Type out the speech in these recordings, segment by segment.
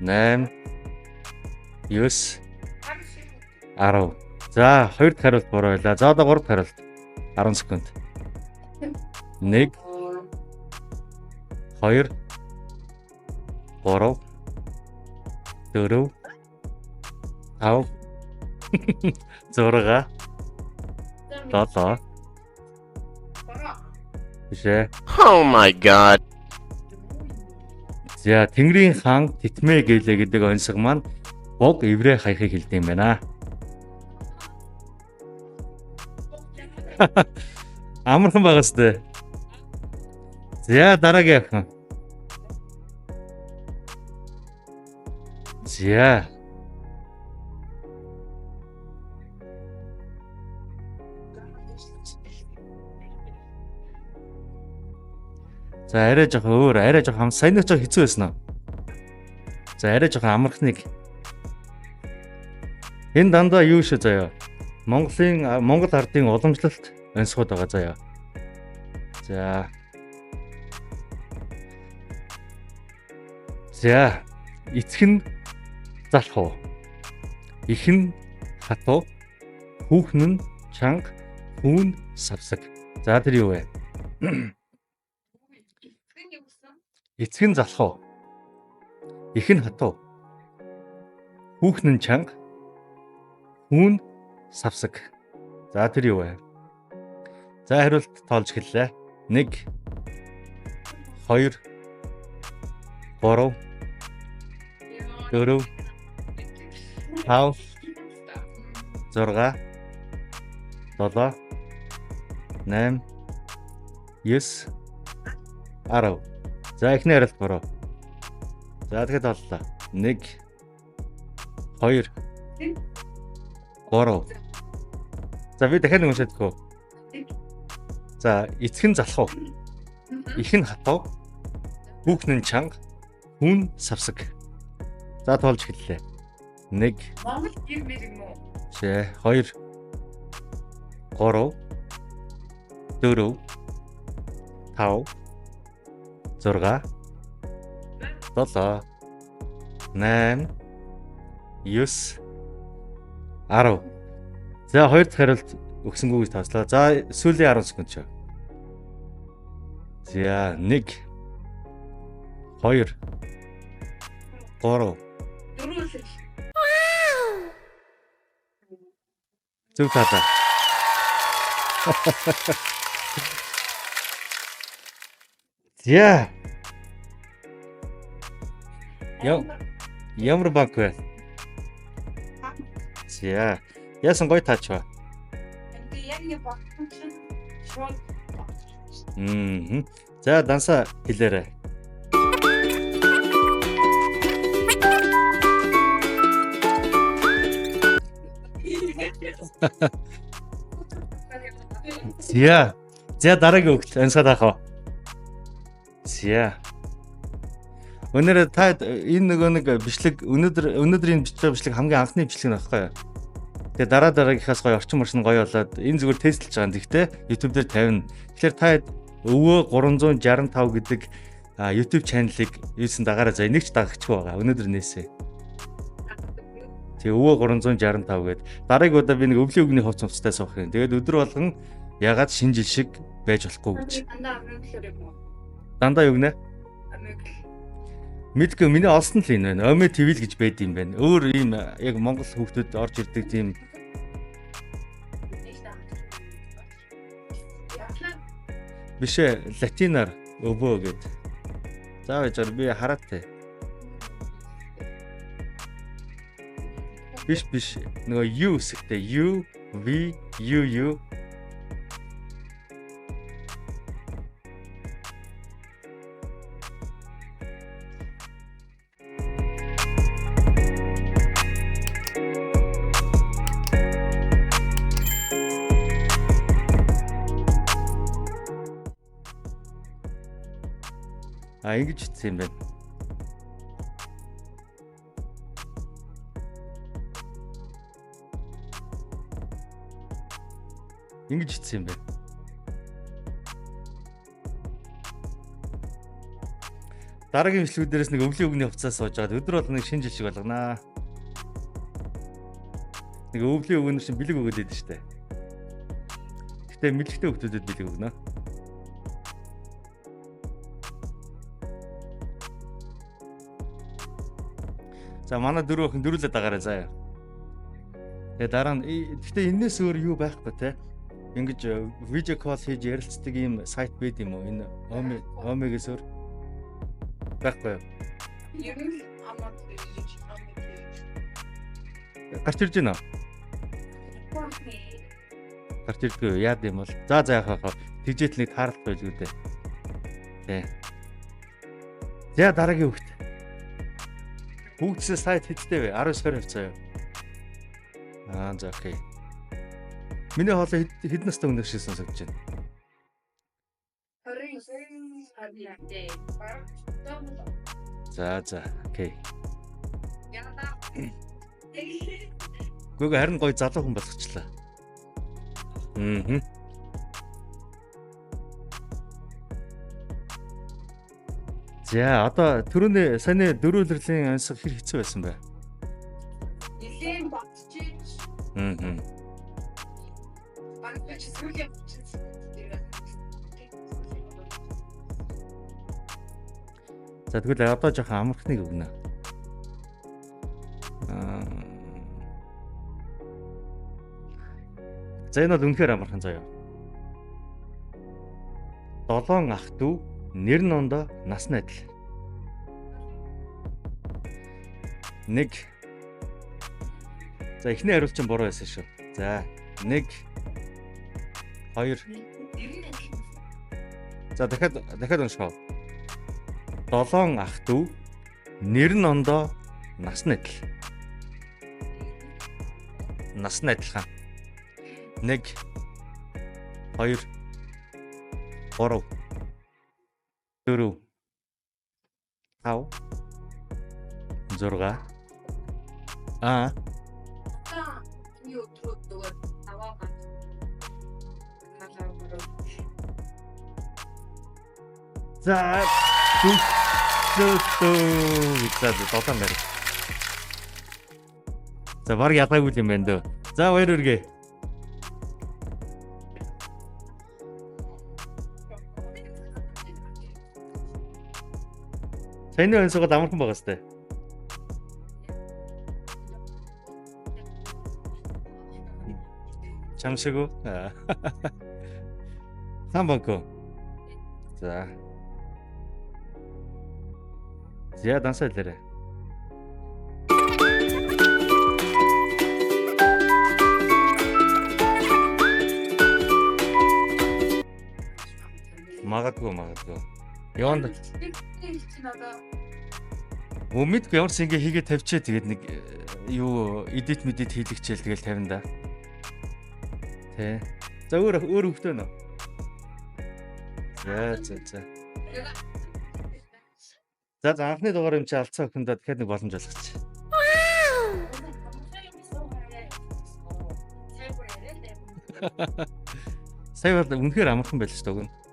8 9 10. За, хоёр дахь хариулт буруу байлаа. За, одоо гурав дахь хариулт. 10 секунд. 1 2 3 4 5 6 7 Бишээ. Oh my god. За, Тэнгэрийн хаан Титмэ гэлээ гэдэг онцгой маань бог еврей хаягыг хэлдэг юм байна. Амархан байгаас тээ. За, дараагийн охин. За. За, арай жоох өөр, арай жоох сайн жоох хэцүү байсан уу? За, арай жоох амархныг. Энэ дандаа юу шүү заяа. Монгол ардын уламжлалт онцгой байгаа заяа. За. За, эцэг нь залхуу. Их нь хатуу. Хүүхэн нь чанга, хүүн савсаг. За, тэр юу вэ? Эцэг нь залхуу. Их нь хатуу. Хүүхэн нь чанга, хүүн савсаг. За, тэр юу вэ? За, хариулт тоолж хэллээ. 1 2 3 4 5 6 7 8 9 10. За, эхний хариулт буруу. За, дахиад толлоо. 1 2 3. За, би дахиад уншаад өгөө. За, эцэг нь залхуу. Их нь хатуу. Хүүхэн нь чанга, хүүн савсаг. За, тоолж хэллээ. 1 Монгол гэр мэр юм уу? 2 3 4 5 6 7 8 9 10. За, хоёр дахь хариулт өгсөнгүү гэж тооцлоо. За, сүүлийн 10 секунд ч. За, 1 2 3 Дөрөв. Зөв таалаа. За. Ямар банк вэ? За. Яасан гоё таач ба. Яг нэг багтсан чинь шууд. За, дансаа хэлээрэй. За, дараагийн өгт ансаад авах. За. Өнөөдөр та энэ нэг бичлэг өнөөдрийн бичлэг хамгийн анхны бичлэг нөхгүй юу? Тэгээ дараагийнхаас гоё орчин маршин гоё болоод энэ зүгээр тестлж байгаа юм. Гэхдээ YouTube дээр тавина. Тэгэхээр та өвөө 365 гэдэг YouTube channel-ыг юусэн дагаараа заа нэг ч дагагчгүй байгаа. Өнөөдөр нээсээ. Тэгээ өвөө 365 гээд дараагийн удаа би нэг өвлийн үгний хувц хувцтай суух юм. Тэгээд өдөр болгон ягаад шинэ жил шиг байж болохгүй гэж. Дандаа юу гинэ? Мэдгүй миний олсон л энэ байна. Омэ TV л гэж байд юм байна. Өөр ийм яг Монгол хүүхдүүд орж ирдэг тийм бишээ латинаар өвөө гэд. За байж би хараатай. Биш нөгөө U үсэгтэй U V U ингэж хэлсэн юм байна. Ингэж хэлсэн юм байна. дараагийн бичлэгүүдээс нэг өвлийн үгний хувцас сууж байгаа. Өдөр бол нэг шинэ жил шиг болгонаа. Нэг өвлийн үгнэр чинь бэлэг өгөөд байдаг шүү дээ. Гэтэ мэдлэгтэй хүмүүсдэд бэлэг өгнө. За манай дөрөв охин дөрүлээ дагаарай заяа. Тэгээ дараа нь гэтэ энэс өөр юу байхгүй те. Ингэж видео кол хийж ярилцдаг ийм сайт байд юм уу? Энэ омегээс өөр байхгүй юу? Ер нь амаа Гарч ирж байна уу? Гарч ирдгүй яад юм бол. За яахаа тэгжээл нэг тааралт байж үү дээ. Тэ. За дараагийн хүүхд. Хүүхдсээ сайт хэдтэй вэ? 19-20 заяа. За окей. Миний хоолой хэд настай өнөр шиг сонсогдож байна. 29 За окей. яна. Гүг харин гоё залуу хүн болгочлаа. За одоо түрүүний саяны дөрүүлрэлийн ансаг хэр хэцүү байсан бэ? Нилээн батчиж. Багч сүлээ батчиж. За тэгвэл одоо жоохон амархныг өгнө. За энэ бол үнэхээр амархан заяа. 7 ах дүү нэр нь ондоо насны адил. Нэг. За эхний хариулт чинь буруу байсан шүү. За 1 2. За дахиад уншгаа. 7 ах дүү нэр нь ондоо насны адил. Насны адилхан. 1 2 3 4 5 6 юу труддаг аваа. За дотор мэр. За баг ядаагүй юм байна дөө. За баяр үргээ. Саяны өнсөгд амархан байгаа сте. Чамшигу. Самбанко. За. Зя дансалэрэ. Магадгүй. Яванд. Өмнөд ямар ч ингэ хийгээ тавьчаа тэгээд нэг юу эдит хийлэгчээл тэгэл тавина да. Тэ. За өөр хөвтөө нөө. За. За анхны дугаар юм чи алцаа өхөндөө дахиад нэг боломж олгоч. Сая бол үнэхээр амархан байл шүү дээ.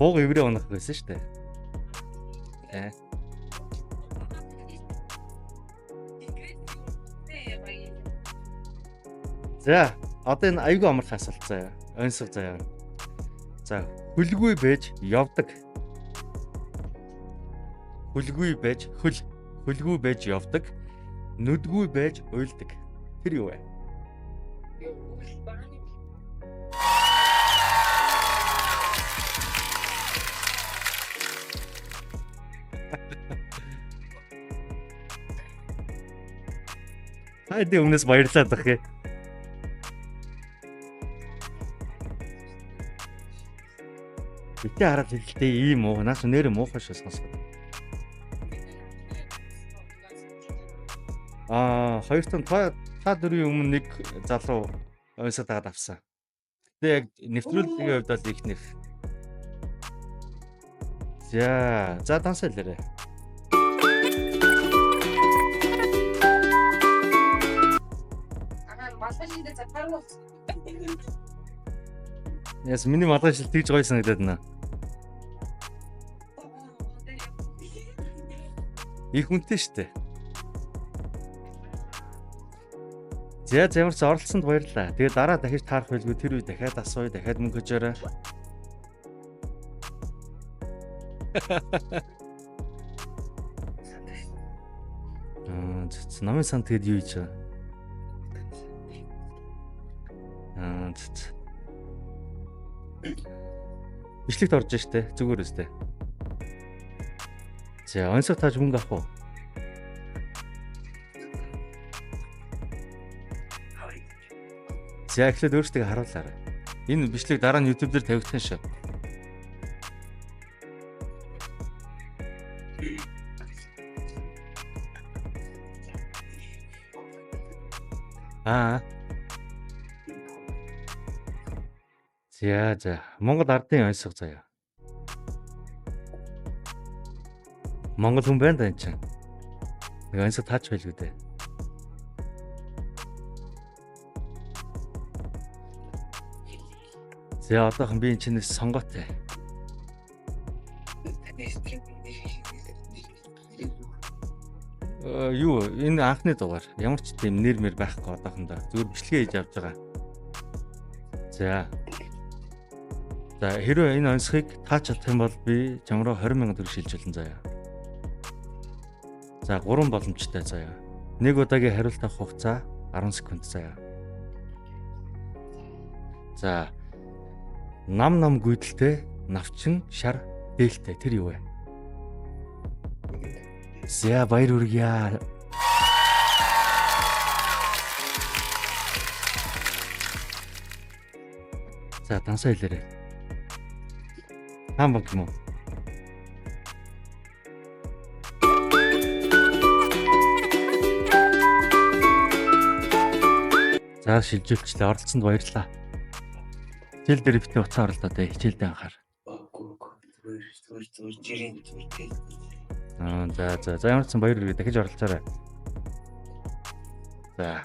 Бог иврээ унах байсан шүү дээ. За, одоо энэ аюулгүй амархан асуулт заяа. Онцгой заяа. За, хөлгүй байж явдаг. Хөлгүй байж явдаг. Нүдгүй байж уйлдаг. Тэр юу вэ? Хайд өмнөөс баярлалаа дахь. Битээ хараад хэлэхдээ ийм уу, наас нэр муухай шүү сонсгоо. Хоёр тон та дөрвийн өмнө нэг залуу ойсоо дагаад авсан. Тэгээ яг нэвтрүүлгийн хувьд бол их нэв. За дансалаарэ. малгай шиндээ запаруу. Яс миний малгай шил тэгж гоё санагдаад байна. Их үнэтэй штэ. За ямар ч оролцсонд баярлалаа. Тэгээ дараа дахиж таарах байлгүй тэр үе дахиад асууя, дахиад мөнгө өчөөрэй. Намын сан тэгэд юу хийж байгаа? Бичлэгт орж штэ. Зүгээр өстэй. За, онцгой тааж мөнгө авах уу? За, эхлээд өөрсдөө харуулаарай. Энэ бичлэг дараа нь YouTube дээр тавигдах шүү. За, Монгол ардын онцгой заяа. Монгол хүн байна да энэ чинь. Нэг онцгой таач байлгүй дээ. За одоохон би энэ чинээс сонгоотой. Юу энэ анхны дугаар. Ямар ч тийм нэрмэр байхгүй одоохондоо. Зүгээр бичлэгээ хийж авч байгаа. За хэрвээ энэ онцгойг таач чадах юм бол би чамраа 20,000 төгрөг шилжүүлэн заяа. За 3 боломжтой заяа. Нэг удаагийн хариулт авах хугацаа 10 секунд заяа. За нам гүйдэлтэй навчин шар дээлтэй тэр юу вэ? За баяр хүргье. За дансаа хэлээрэй. Хамбаг юм уу? За шилжүүлчлээ оролцсонд баярлалаа. Хичээл дээр битээ уцаа оролдоо дээ. Хичээлдээ анхаар. За ямар ч сан баяр хүргэе. Дахиж оролцоорой. За.